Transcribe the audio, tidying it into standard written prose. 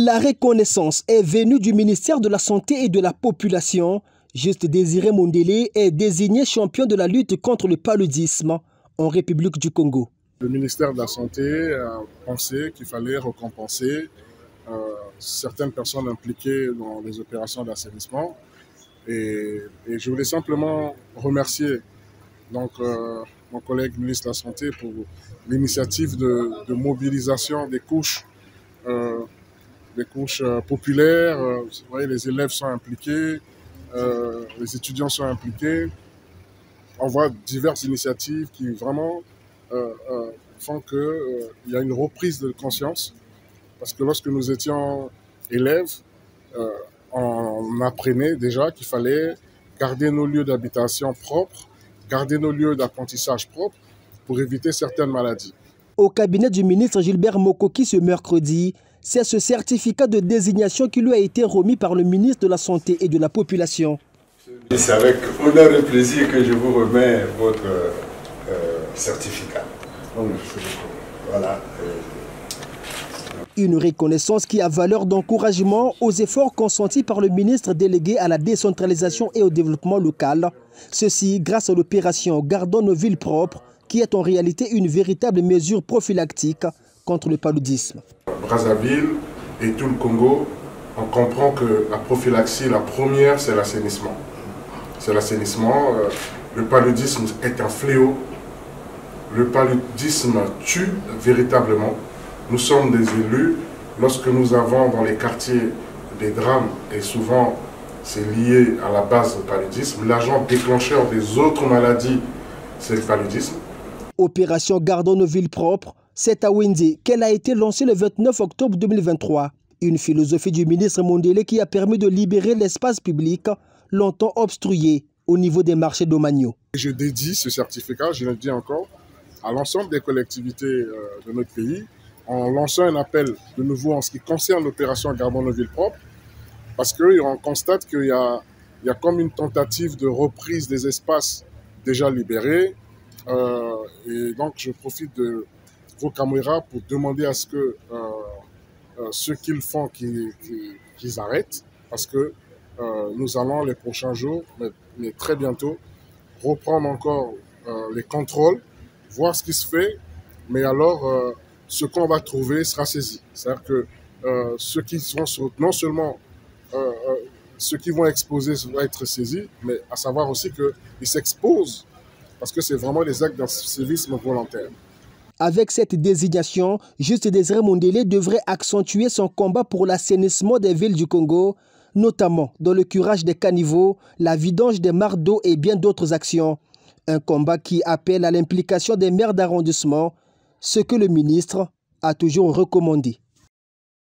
La reconnaissance est venue du ministère de la Santé et de la Population. Juste Désiré Mondélé est désigné champion de la lutte contre le paludisme en République du Congo. Le ministère de la Santé a pensé qu'il fallait récompenser certaines personnes impliquées dans les opérations d'assainissement. Et je voulais simplement remercier mon collègue ministre de la Santé pour l'initiative de mobilisation des couches populaires. Vous voyez, les élèves sont impliqués, les étudiants sont impliqués. On voit diverses initiatives qui vraiment font qu'il y a une reprise de conscience. Parce que lorsque nous étions élèves, on apprenait déjà qu'il fallait garder nos lieux d'habitation propres, garder nos lieux d'apprentissage propres pour éviter certaines maladies. Au cabinet du ministre Gilbert Mokoki ce mercredi, c'est ce certificat de désignation qui lui a été remis par le ministre de la Santé et de la Population. C'est avec honneur et plaisir que je vous remets votre certificat. Donc, voilà. Une reconnaissance qui a valeur d'encouragement aux efforts consentis par le ministre délégué à la décentralisation et au développement local. Ceci grâce à l'opération Gardons nos villes propres, qui est en réalité une véritable mesure prophylactique contre le paludisme. Brazzaville et tout le Congo, on comprend que la prophylaxie, la première, c'est l'assainissement. C'est l'assainissement. Le paludisme est un fléau. Le paludisme tue véritablement. Nous sommes des élus. Lorsque nous avons dans les quartiers des drames, et souvent c'est lié à la base du paludisme, l'agent déclencheur des autres maladies, c'est le paludisme. Opération Gardons nos villes propres, c'est à Windi qu'elle a été lancée le 29 octobre 2023. Une philosophie du ministre Mondélé qui a permis de libérer l'espace public longtemps obstrué au niveau des marchés domaniaux. Je dédie ce certificat, je le dis encore, à l'ensemble des collectivités de notre pays, en lançant un appel de nouveau en ce qui concerne l'opération Gardons nos villes propres, parce qu'on constate qu'il y a comme une tentative de reprise des espaces déjà libérés. Et donc je profite de vos caméras pour demander à ce que ce qu'ils font, qu'ils arrêtent, parce que nous allons les prochains jours, mais très bientôt, reprendre encore les contrôles, voir ce qui se fait, mais alors ce qu'on va trouver sera saisi. C'est-à-dire que ceux qui sont non seulement ceux qui vont exposer vont être saisis, mais à savoir aussi qu'ils s'exposent parce que c'est vraiment des actes d'incivisme volontaire. Avec cette désignation, Juste Désiré Mondélé devrait accentuer son combat pour l'assainissement des villes du Congo, notamment dans le curage des caniveaux, la vidange des mares d'eau et bien d'autres actions. Un combat qui appelle à l'implication des maires d'arrondissement, ce que le ministre a toujours recommandé.